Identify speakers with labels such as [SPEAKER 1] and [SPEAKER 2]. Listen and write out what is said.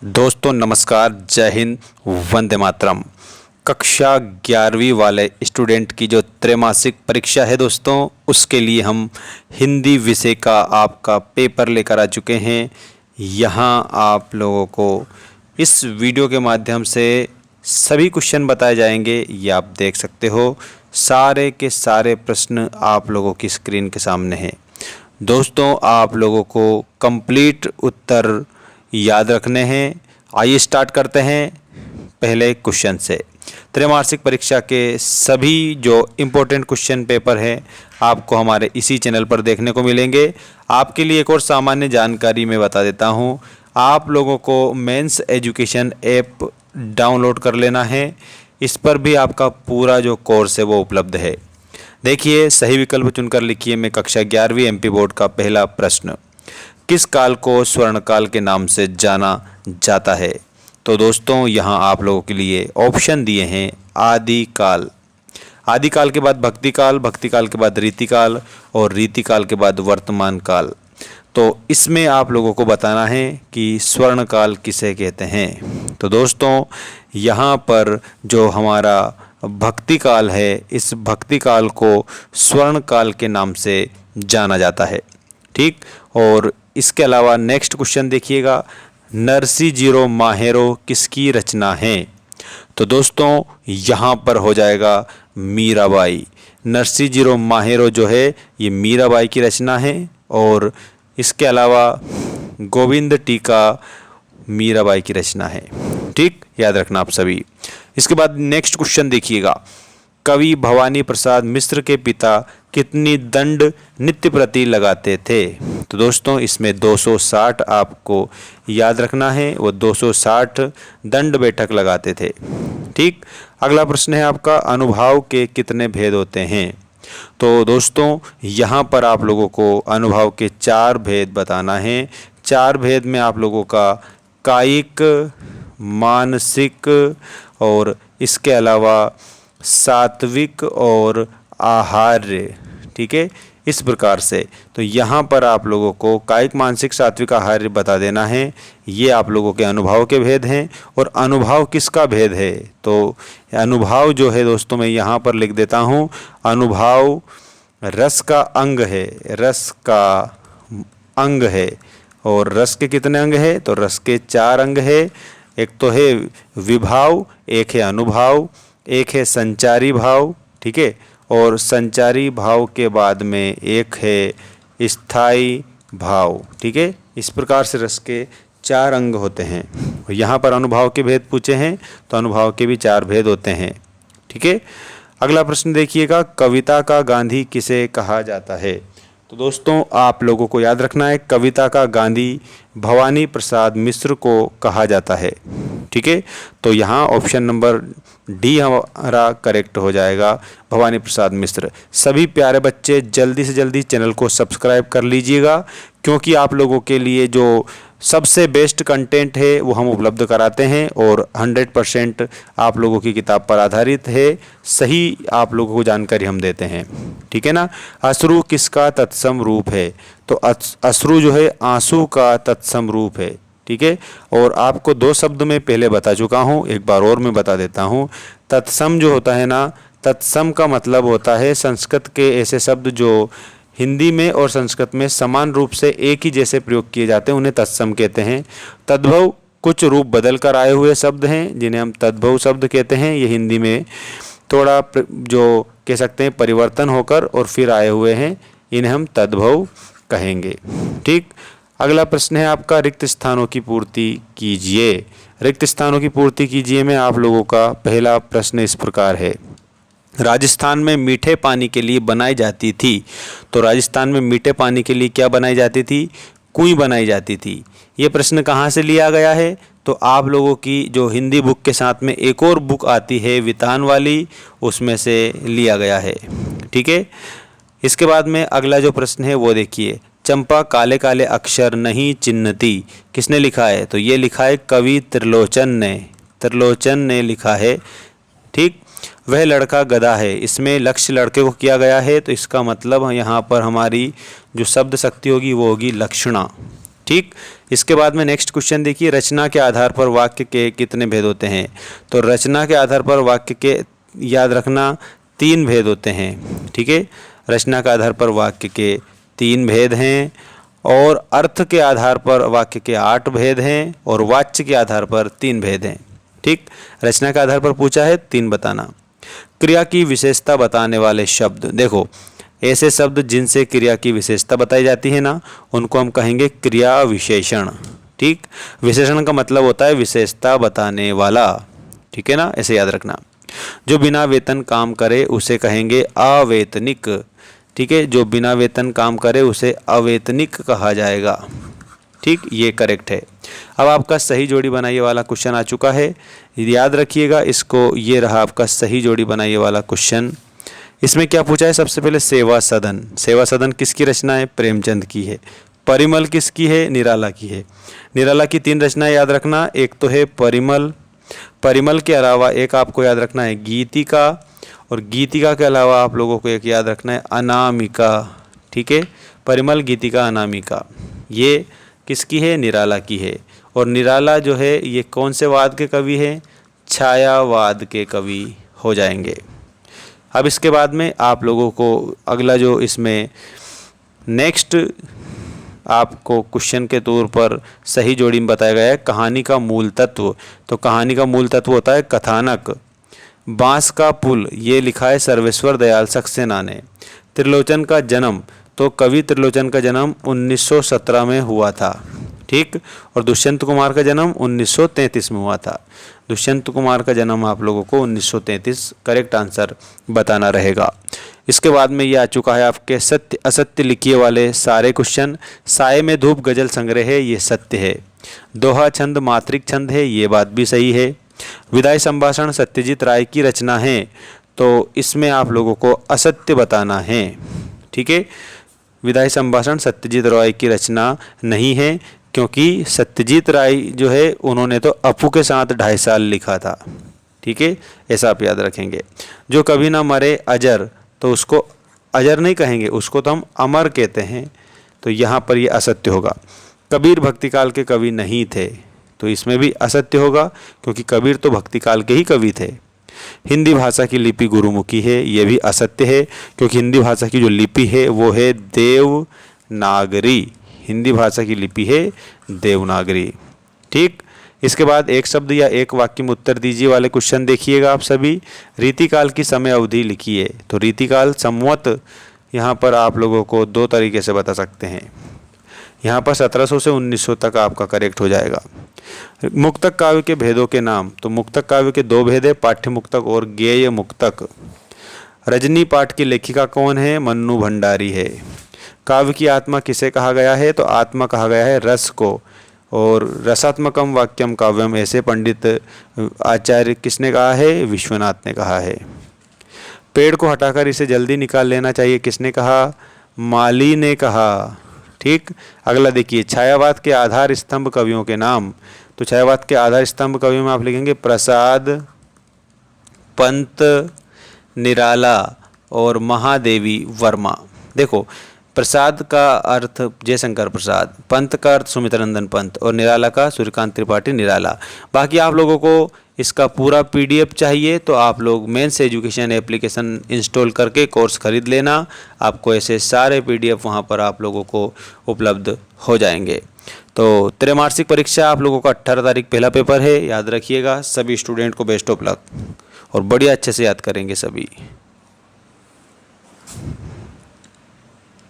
[SPEAKER 1] दोस्तों नमस्कार, जय हिंद, वंदे मातरम। कक्षा 11वीं वाले स्टूडेंट की जो त्रैमासिक परीक्षा है दोस्तों, उसके लिए हम हिंदी विषय का आपका पेपर लेकर आ चुके हैं। यहाँ आप लोगों को इस वीडियो के माध्यम से सभी क्वेश्चन बताए जाएंगे। ये आप देख सकते हो, सारे के सारे प्रश्न आप लोगों की स्क्रीन के सामने हैं। दोस्तों आप लोगों को कंप्लीट उत्तर याद रखने हैं। आइए स्टार्ट करते हैं पहले क्वेश्चन से। त्रैमासिक परीक्षा के सभी जो इम्पोर्टेंट क्वेश्चन पेपर हैं आपको हमारे इसी चैनल पर देखने को मिलेंगे। आपके लिए एक और सामान्य जानकारी मैं बता देता हूं, आप लोगों को मेंस एजुकेशन ऐप डाउनलोड कर लेना है। इस पर भी आपका पूरा जो कोर्स है वो उपलब्ध है। देखिए, सही विकल्प चुनकर लिखिए। मैं कक्षा 11वीं एमपी बोर्ड का पहला प्रश्न, किस काल को स्वर्णकाल के नाम से जाना जाता है? तो दोस्तों यहाँ आप लोगों के लिए ऑप्शन दिए हैं, आदिकाल, आदिकाल के बाद भक्तिकाल, भक्तिकाल के बाद रीतिकाल और रीतिकाल के बाद वर्तमान काल। तो इसमें आप लोगों को बताना है कि स्वर्णकाल किसे कहते हैं। तो दोस्तों यहाँ पर जो हमारा भक्तिकाल है, इस भक्तिकाल को स्वर्णकाल के नाम से जाना जाता है। ठीक, और इसके अलावा नेक्स्ट क्वेश्चन देखिएगा, नरसिंह माहेरो किसकी रचना है? तो दोस्तों यहाँ पर हो जाएगा मीराबाई। नरसिंह माहेरो जो है ये मीराबाई की रचना है। और इसके अलावा गोविंद टीका मीराबाई की रचना है। ठीक, याद रखना आप सभी। इसके बाद नेक्स्ट क्वेश्चन देखिएगा, कवि भवानी प्रसाद मिश्र के पिता कितनी दंड नित्य प्रति लगाते थे? तो दोस्तों इसमें 260 आपको याद रखना है, वो 260 दंड बैठक लगाते थे। ठीक, अगला प्रश्न है आपका, अनुभाव के कितने भेद होते हैं? तो दोस्तों यहाँ पर आप लोगों को अनुभव के 4 भेद बताना है। 4 भेद में आप लोगों का कायिक, मानसिक और इसके अलावा सात्विक और आहार्य। ठीक है, इस प्रकार से तो यहाँ पर आप लोगों को कायिक, मानसिक, सात्विक, आहार्य बता देना है। ये आप लोगों के अनुभव के भेद हैं। और अनुभव किसका भेद है? तो अनुभव जो है दोस्तों मैं यहाँ पर लिख देता हूँ, अनुभव रस का अंग है, रस का अंग है। और रस के कितने अंग है? तो रस के 4 अंग है। एक तो है विभाव, एक है अनुभाव, एक है संचारी भाव। ठीक है, और संचारी भाव के बाद में एक है स्थायी भाव। ठीक है, इस प्रकार से रस के 4 अंग होते हैं। यहाँ पर अनुभाव के भेद पूछे हैं तो अनुभाव के भी 4 भेद होते हैं। ठीक है, अगला प्रश्न देखिएगा, कविता का गांधी किसे कहा जाता है? तो दोस्तों आप लोगों को याद रखना है, कविता का गांधी भवानी प्रसाद मिश्र को कहा जाता है। ठीक है, तो यहाँ ऑप्शन नंबर डी हमारा करेक्ट हो जाएगा, भवानी प्रसाद मिश्र। सभी प्यारे बच्चे जल्दी से जल्दी चैनल को सब्सक्राइब कर लीजिएगा, क्योंकि आप लोगों के लिए जो सबसे बेस्ट कंटेंट है वो हम उपलब्ध कराते हैं और 100% आप लोगों की किताब पर आधारित है। सही आप लोगों को जानकारी हम देते हैं। ठीक है ना। अश्रु किसका तत्सम रूप है? तो अश्रु जो है आंसू का तत्सम रूप है। ठीक है, और आपको 2 शब्द में पहले बता चुका हूँ, एक बार और मैं बता देता हूँ। तत्सम जो होता है ना, तत्सम का मतलब होता है संस्कृत के ऐसे शब्द जो हिंदी में और संस्कृत में समान रूप से एक ही जैसे प्रयोग किए जाते हैं, उन्हें तत्सम कहते हैं। तद्भव कुछ रूप बदल कर आए हुए शब्द हैं जिन्हें हम तद्भव शब्द कहते हैं। ये हिंदी में थोड़ा जो कह सकते हैं परिवर्तन होकर और फिर आए हुए हैं, इन्हें हम तद्भव कहेंगे। ठीक, अगला प्रश्न है आपका, रिक्त स्थानों की पूर्ति कीजिए। रिक्त स्थानों की पूर्ति कीजिए में आप लोगों का पहला प्रश्न इस प्रकार है, राजस्थान में मीठे पानी के लिए बनाई जाती थी। तो राजस्थान में मीठे पानी के लिए क्या बनाई जाती थी? कुएं बनाई जाती थी। ये प्रश्न कहाँ से लिया गया है? तो आप लोगों की जो हिंदी बुक के साथ में एक और बुक आती है वितान वाली, उसमें से लिया गया है। ठीक है, इसके बाद में अगला जो प्रश्न है वो देखिए, चंपा काले काले अक्षर नहीं चिन्हती, किसने लिखा है? तो ये लिखा है कवि त्रिलोचन ने, त्रिलोचन ने लिखा है। ठीक, वह लड़का गधा है, इसमें लक्ष्य लड़के को किया गया है, तो इसका मतलब यहाँ पर हमारी जो शब्द शक्ति होगी वो होगी लक्षणा। ठीक। ठीक। इसके बाद में नेक्स्ट क्वेश्चन देखिए, रचना के आधार पर वाक्य के कितने भेद होते हैं। तो रचना के आधार पर वाक्य के याद रखना 3 भेद होते हैं। ठीक है, रचना के आधार पर वाक्य के 3 भेद हैं और अर्थ के आधार पर वाक्य के 8 भेद हैं और वाच्य के आधार पर 3 भेद हैं। ठीक, रचना के आधार पर पूछा है 3 बताना। क्रिया की विशेषता बताने वाले शब्द, देखो ऐसे शब्द जिनसे क्रिया की विशेषता बताई जाती है ना, उनको हम कहेंगे क्रिया विशेषण। ठीक, विशेषण का मतलब होता है विशेषता बताने वाला। ठीक है ना, ऐसे याद रखना। जो बिना वेतन काम करे उसे कहेंगे अवेतनिक। ठीक है, जो बिना वेतन काम करे उसे अवेतनिक कहा जाएगा। ठीक, ये करेक्ट है। अब आपका सही जोड़ी बनाइए वाला क्वेश्चन आ चुका है, याद रखिएगा इसको। ये रहा आपका सही जोड़ी बनाइए वाला क्वेश्चन। इसमें क्या पूछा है, सबसे पहले सेवा सदन। सेवा सदन किसकी रचना है, प्रेमचंद की है। परिमल किसकी है, निराला की है। निराला की 3 रचनाएं याद रखना, एक तो है परिमल, परिमल के अलावा एक आपको याद रखना है गीतिका, और गीतिका के अलावा आप लोगों को एक याद रखना है अनामिका। ठीक है, परिमल, गीतिका, अनामिका ये किसकी है, निराला की है। और निराला जो है ये कौन से वाद के कवि हैं, छायावाद के कवि हो जाएंगे। अब इसके बाद में आप लोगों को अगला जो इसमें नेक्स्ट आपको क्वेश्चन के तौर पर सही जोड़ी में बताया गया है कहानी का मूल तत्व। तो कहानी का मूल तत्व होता है कथानक। बांस का पुल ये लिखा है सर्वेश्वर दयाल सक्सेना ने। त्रिलोचन का जन्म, तो कवि त्रिलोचन का जन्म 1917 में हुआ था। ठीक, और दुष्यंत कुमार का जन्म 1933 में हुआ था। दुष्यंत कुमार का जन्म आप लोगों को 1933 करेक्ट आंसर बताना रहेगा। इसके बाद में ये आ चुका है आपके सत्य असत्य लिखिए वाले सारे क्वेश्चन। साये में धूप गजल संग्रह है, ये सत्य है। दोहा छंद मात्रिक छंद है, ये बात भी सही है। विदाई संभाषण सत्यजीत राय की रचना है, तो इसमें आप लोगों को असत्य बताना है। ठीक है, विदाई संभाषण सत्यजीत राय की रचना नहीं है, क्योंकि सत्यजीत राय जो है उन्होंने तो अपू के साथ 2.5 साल लिखा था। ठीक है, ऐसा आप याद रखेंगे। जो कभी ना मरे अजर, तो उसको अजर नहीं कहेंगे, उसको तो हम अमर कहते हैं, तो यहाँ पर ये असत्य होगा। कबीर भक्तिकाल के कवि नहीं थे, तो इसमें भी असत्य होगा, क्योंकि कबीर तो भक्तिकाल के ही कवि थे। हिंदी भाषा की लिपि गुरुमुखी है, ये भी असत्य है, क्योंकि हिंदी भाषा की जो लिपि है वो है देवनागरी। हिंदी भाषा की लिपि है देवनागरी। ठीक, इसके बाद एक शब्द या एक वाक्य में उत्तर दीजिए वाले क्वेश्चन देखिएगा आप सभी। रीतिकाल की समय अवधि लिखिए। तो रीतिकाल संवत यहाँ पर आप लोगों को 2 तरीके से बता सकते हैं। यहाँ पर 1700 से 1900 तक आपका करेक्ट हो जाएगा। मुक्तक काव्य के भेदों के नाम, तो मुक्तक काव्य के 2 भेद है, पाठ्य मुक्तक और गेय मुक्तक। रजनी पाठ की लेखिका कौन है, मन्नू भंडारी है। काव्य की आत्मा किसे कहा गया है, तो आत्मा कहा गया है रस को। और रसात्मकम वाक्यम काव्यम ऐसे पंडित आचार्य किसने कहा है, विश्वनाथ ने कहा है। पेड़ को हटाकर इसे जल्दी निकाल लेना चाहिए, किसने कहा, माली ने कहा। ठीक, अगला देखिए, छायावाद के आधार स्तंभ कवियों के नाम। तो छायावाद के आधार स्तंभ कवियों में आप लिखेंगे प्रसाद, पंत, निराला और महादेवी वर्मा। देखो, प्रसाद का अर्थ जयशंकर प्रसाद, पंत का अर्थ सुमित्रानंदन पंत और निराला का सूर्यकांत त्रिपाठी निराला। बाकी आप लोगों को इसका पूरा PDF चाहिए तो आप लोग मेंस एजुकेशन एप्लीकेशन इंस्टॉल करके कोर्स खरीद लेना। आपको ऐसे सारे PDF वहाँ पर आप लोगों को उपलब्ध हो जाएंगे। तो त्रैमासिक परीक्षा आप लोगों का 18 तारीख पहला पेपर है, याद रखिएगा। सभी स्टूडेंट को बेस्ट ऑफ लक और बढ़िया अच्छे से याद करेंगे सभी।